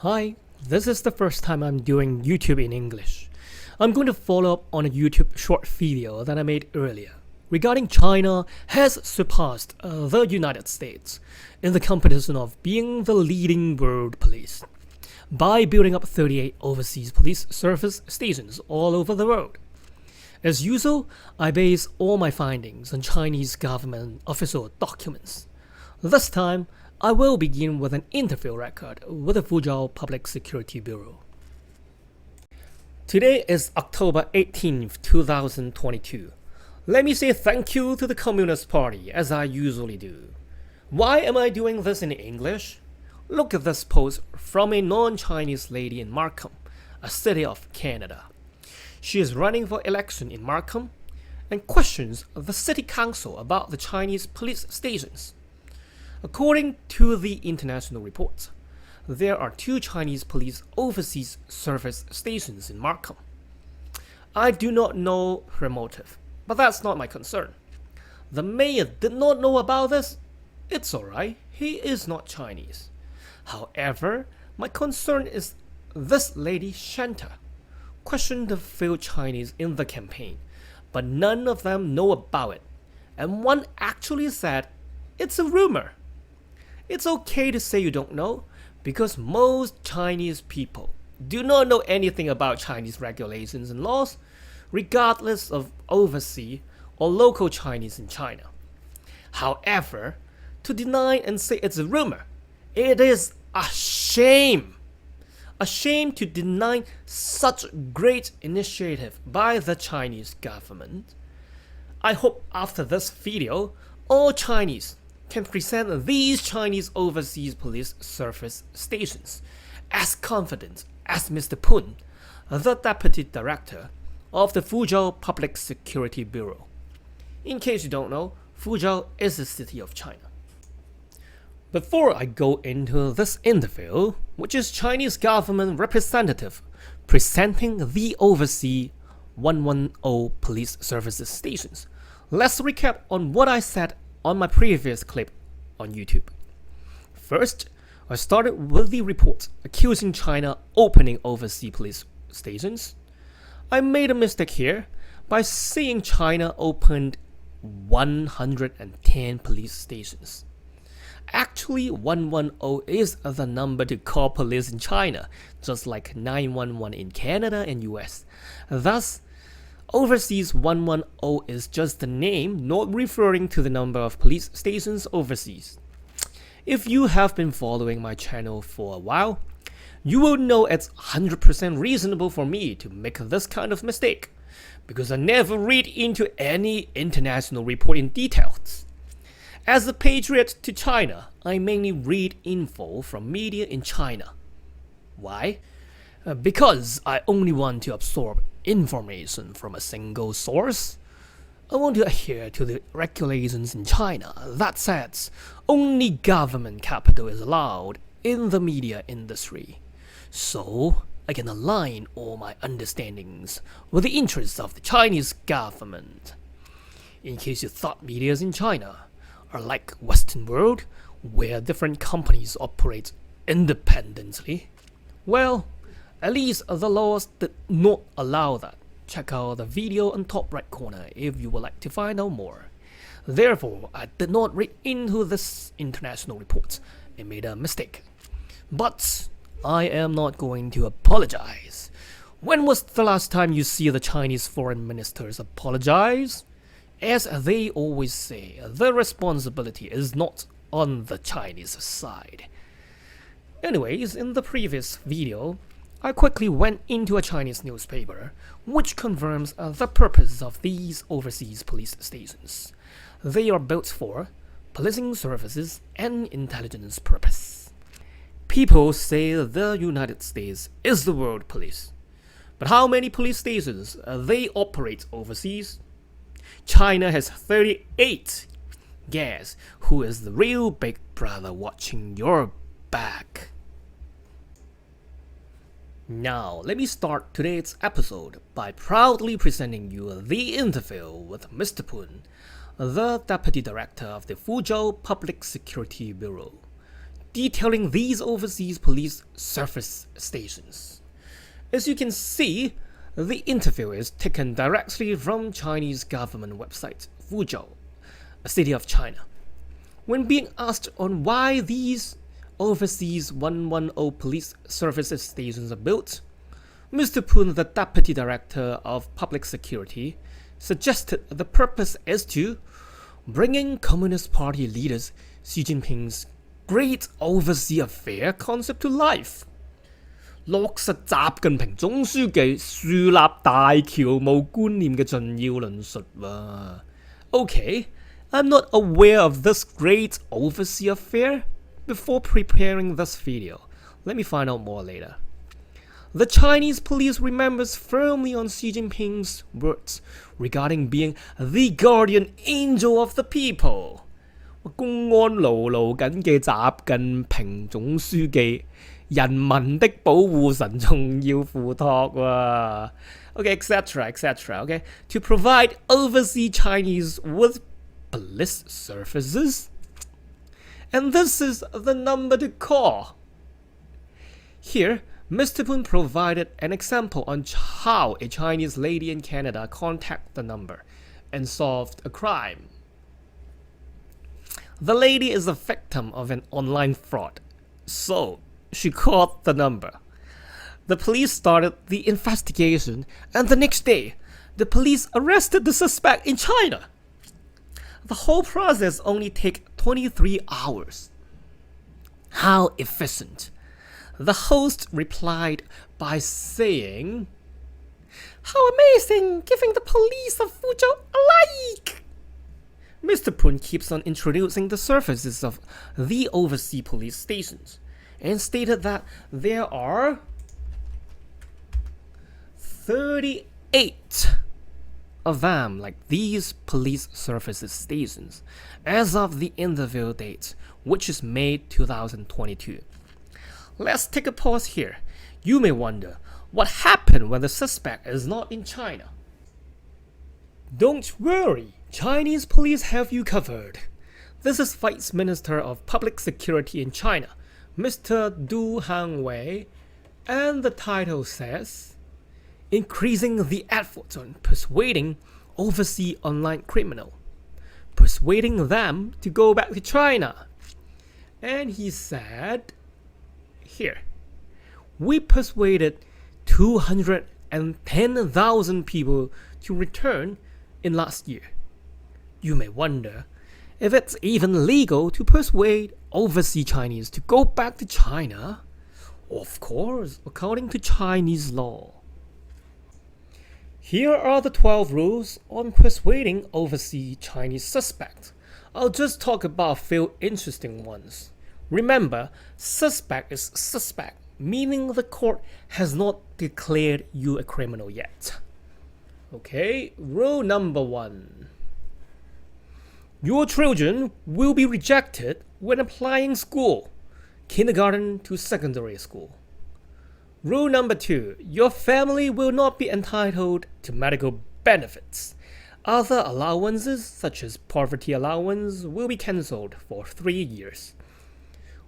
Hi, this is the first time I'm doing YouTube in English. I'm going to follow up on a YouTube short video that I made earlier regarding China has surpassed the United States in the competition of being the leading world police by building up 38 overseas police service stations all over the world. As usual, I base all my findings on Chinese government official documents. This time, I will begin with an interview record with the Fuzhou Public Security Bureau. Today is October 18th, 2022. Let me say thank you to the Communist Party as I usually do. Why am I doing this in English? Look at this post from a non-Chinese lady in Markham, a city of Canada. She is running for election in Markham and questions the city council about the Chinese police stations. According to the international reports, there are 2 Chinese police overseas service stations in Markham. I do not know her motive, but that's not my concern. The mayor did not know about this. It's alright, he is not Chinese. However, my concern is this lady Shanta questioned the few Chinese in the campaign, but none of them know about it. And one actually said, it's a rumor. It's okay to say you don't know, because most Chinese people do not know anything about Chinese regulations and laws, regardless of overseas or local Chinese in China. However, to deny and say it's a rumor, it is a shame. A shame to deny such great initiative by the Chinese government. I hope after this video, all Chinese can present these Chinese overseas police service stations as confident as Mr. Pun, the Deputy Director of the Fuzhou Public Security Bureau. In case you don't know, Fuzhou is a city of China. Before I go into this interview, which is Chinese government representative presenting the overseas 110 police services stations, let's recap on what I said on my previous clip on YouTube. First, I started with the report accusing China opening overseas police stations. I made a mistake here by saying China opened 110 police stations. Actually, 110 is the number to call police in China, just like 911 in Canada and US. Thus, overseas 110 is just the name, not referring to the number of police stations overseas. If you have been following my channel for a while, you will know it's 100% reasonable for me to make this kind of mistake, because I never read into any international report in details. As a patriot to China, I mainly read info from media in China. Why? Because I only want to absorb information from a single source. I want to adhere to the regulations in China that says only government capital is allowed in the media industry. So I can align all my understandings with the interests of the Chinese government. In case you thought medias in China are like Western world, where different companies operate independently, well, at least the laws did not allow that. Check out the video on top right corner if you would like to find out more. Therefore, I did not read into this international report and made a mistake. But I am not going to apologize. When was the last time you see the Chinese foreign ministers apologize? As they always say, the responsibility is not on the Chinese side. Anyways, in the previous video, I quickly went into a Chinese newspaper, which confirms the purpose of these overseas police stations. They are built for policing services and intelligence purpose. People say the United States is the world police. But how many police stations they operate overseas? China has 38. Guess who is the real big brother watching your back? Now, let me start today's episode by proudly presenting you the interview with Mr. Pun, the Deputy Director of the Fuzhou Public Security Bureau. detailing these overseas police service stations. As you can see, the interview is taken directly from Chinese government website Fuzhou, a city of China. When being asked on why these overseas 110 police services stations are built, Mr. Poon, the Deputy Director of Public Security, suggested the purpose is to bringing Communist Party leaders Xi Jinping's Great Overseas Affair concept to life. 落實習近平總書記樹立大僑務觀念嘅重要論述喎。Okay, I'm not aware of this Great Overseas Affair before preparing this video. Let me find out more later. The Chinese police remembers firmly on Xi Jinping's words regarding being the guardian angel of the people. 公安牢牢緊嘅習近平總書記，人民的保護神重要付託喎。Okay, etc., etc. Okay, to provide overseas Chinese with police services, and this is the number to call. Here, Mr. Poon provided an example on how a Chinese lady in Canada contacted the number and solved a crime. The lady is a victim of an online fraud, so she called the number. The police started the investigation, and the next day, the police arrested the suspect in China. The whole process only took 23 hours. How efficient! The host replied by saying, "How amazing, giving the police of Fuzhou a like!" Mr. Poon keeps on introducing the services of the overseas police stations and stated that there are 38 of them, like these police services stations, as of the interview date, which is May 2022. Let's take a pause here. You may wonder, what happened when the suspect is not in China? Don't worry, Chinese police have you covered. This is Vice Minister of Public Security in China, Mr. Du Hangwei, and the title says, increasing the efforts on persuading overseas online criminal, persuading them to go back to China. And he said, here, we persuaded 210,000 people to return in last year. You may wonder if it's even legal to persuade overseas Chinese to go back to China. Of course, according to Chinese law. Here are the 12 rules on persuading overseas Chinese suspects. I'll just talk about a few interesting ones. Remember, suspect is suspect, meaning the court has not declared you a criminal yet. Okay, rule number 1. Your children will be rejected when applying school, kindergarten to secondary school. Rule number 2. Your family will not be entitled to medical benefits. Other allowances, such as poverty allowance, will be cancelled for 3 years.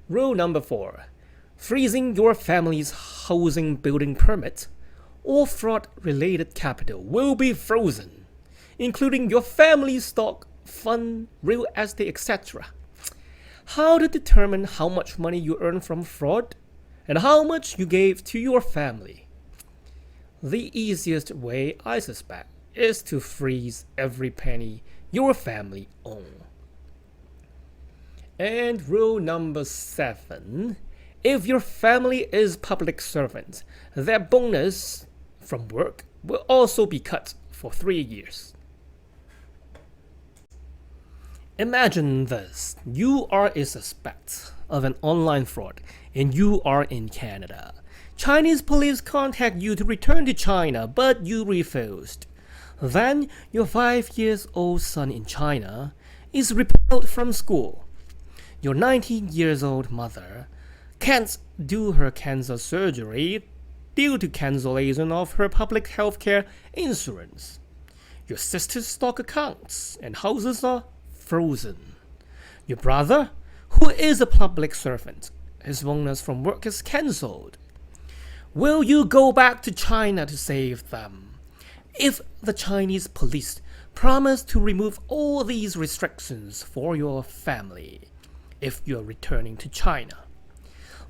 Rule number 4. Freezing your family's housing building permit or fraud-related capital will be frozen, including your family's stock, fund, real estate, etc. How to determine how much money you earn from fraud and how much you gave to your family? The easiest way, I suspect, is to freeze every penny your family owns. And rule number 7. If your family is public servants, their bonus from work will also be cut for 3 years. Imagine this. You are a suspect of an online fraud and you are in Canada. Chinese police contact you to return to China, but you refused. Then your 5-year-old son in China is repelled from school. Your 19-year-old mother can't do her cancer surgery due to cancellation of her public healthcare insurance. Your sister's stock accounts and houses are frozen. Your brother, who who is a public servant. His bonus from work is cancelled. Will you go back to China to save them? If the Chinese police promise to remove all these restrictions for your family, if you're returning to China.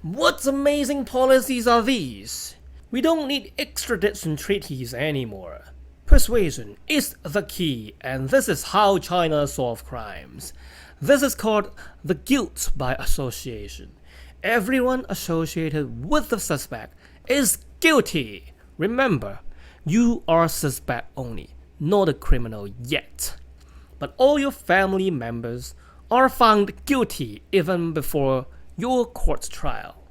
What amazing policies are these? We don't need extradition treaties anymore. Persuasion is the key, and this is how China solves crimes. This is called the guilt by association. Everyone associated with the suspect is guilty. Remember, you are suspect only, not a criminal yet. But all your family members are found guilty even before your court trial.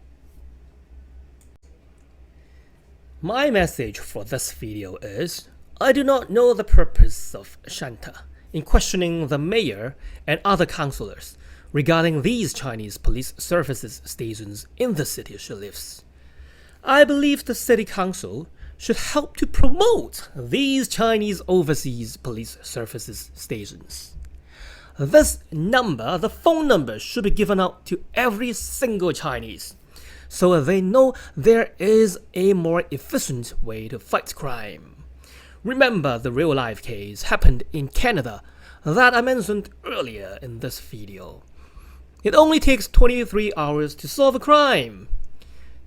My message for this video is, I do not know the purpose of Shanta in questioning the mayor and other councillors regarding these Chinese police services stations in the city she lives. I believe the city council should help to promote these Chinese overseas police services stations. This number, the phone number, should be given out to every single Chinese so they know there is a more efficient way to fight crime. Remember the real-life case happened in Canada that I mentioned earlier in this video. It only takes 23 hours to solve a crime.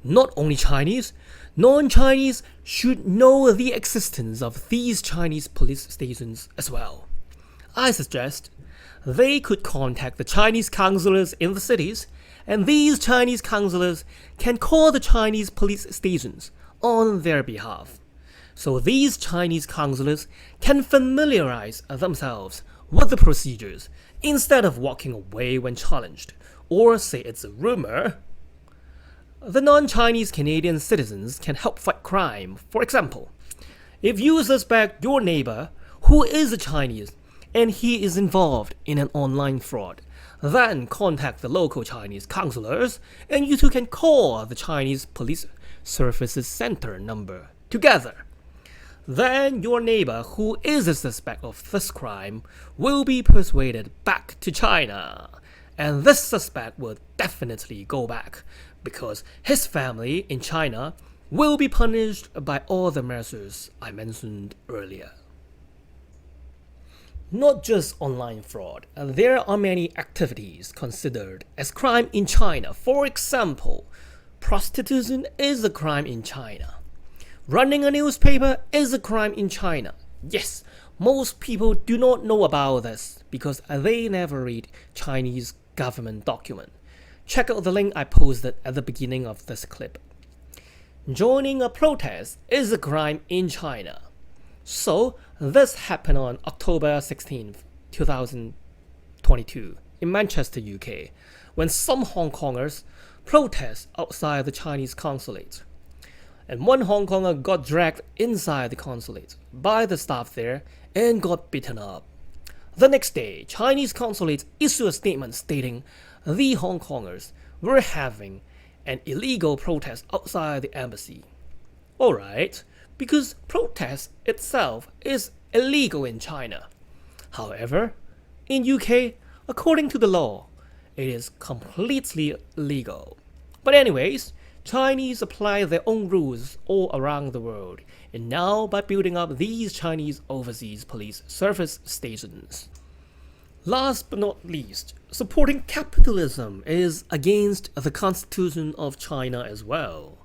Not only Chinese, non-Chinese should know the existence of these Chinese police stations as well. I suggest they could contact the Chinese councillors in the cities, and these Chinese councillors can call the Chinese police stations on their behalf. So these Chinese councillors can familiarize themselves with the procedures instead of walking away when challenged, or say it's a rumor. The non-Chinese Canadian citizens can help fight crime. For example, if you suspect your neighbor who is a Chinese and he is involved in an online fraud, then contact the local Chinese councillors and you two can call the Chinese Police Services Center number together. Then your neighbor who is a suspect of this crime will be persuaded back to China. And this suspect will definitely go back because his family in China will be punished by all the measures I mentioned earlier. Not just online fraud, there are many activities considered as crime in China. For example, prostitution is a crime in China. Running a newspaper is a crime in China. Yes, most people do not know about this because they never read Chinese government document. Check out the link I posted at the beginning of this clip. Joining a protest is a crime in China. So, this happened on October 16, 2022 in Manchester, UK, when some Hong Kongers protest outside the Chinese consulate. And one Hong Konger got dragged inside the consulate by the staff there and got beaten up. The next day, Chinese consulate issued a statement stating the Hong Kongers were having an illegal protest outside the embassy. Alright, because protest itself is illegal in China. However, in UK, according to the law, it is completely legal. But anyways, Chinese apply their own rules all around the world, and now by building up these Chinese overseas police service stations. Last but not least, supporting capitalism is against the Constitution of China as well.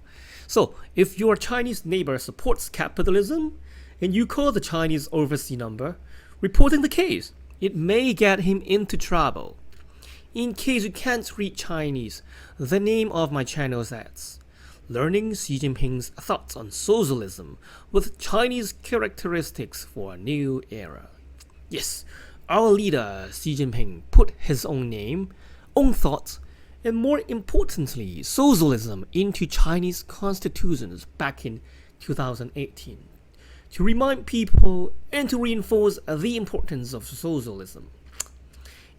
So, if your Chinese neighbor supports capitalism, and you call the Chinese overseas number, reporting the case, it may get him into trouble. In case you can't read Chinese, the name of my channel says, Learning Xi Jinping's Thoughts on Socialism with Chinese Characteristics for a New Era. Yes, our leader Xi Jinping put his own name, own thoughts, and more importantly, socialism into Chinese constitutions back in 2018 to remind people and to reinforce the importance of socialism.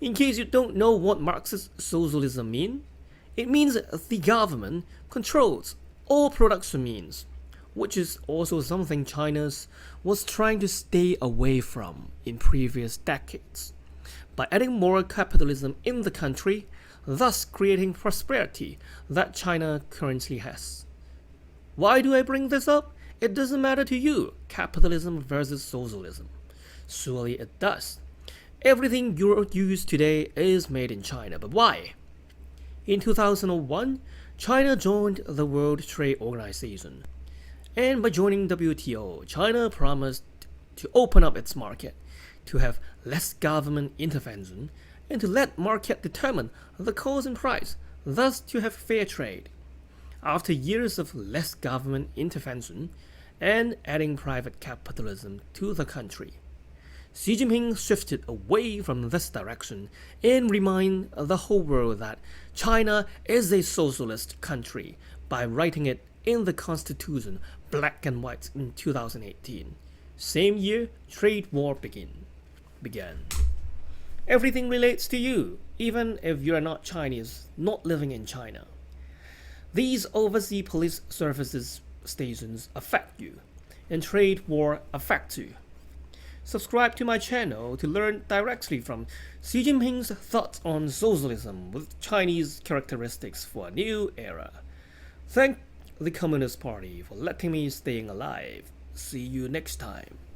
In case you don't know what Marxist socialism means, it means the government controls all production means, which is also something China was trying to stay away from in previous decades. By adding more capitalism in the country, thus creating prosperity that China currently has. Why do I bring this up? It doesn't matter to you, capitalism versus socialism. Surely it does. Everything you use today is made in China, but why? In 2001, China joined the World Trade Organization. And by joining WTO, China promised to open up its market, to have less government intervention, and to let market determine the cost and price, thus to have fair trade. After years of less government intervention and adding private capitalism to the country, Xi Jinping shifted away from this direction and reminded the whole world that China is a socialist country by writing it in the constitution black and white in 2018. Same year, trade war began. Everything relates to you, even if you are not Chinese, not living in China. These overseas police services stations affect you, and trade war affects you. Subscribe to my channel to learn directly from Xi Jinping's thoughts on socialism with Chinese characteristics for a new era. Thank the Communist Party for letting me staying alive. See you next time.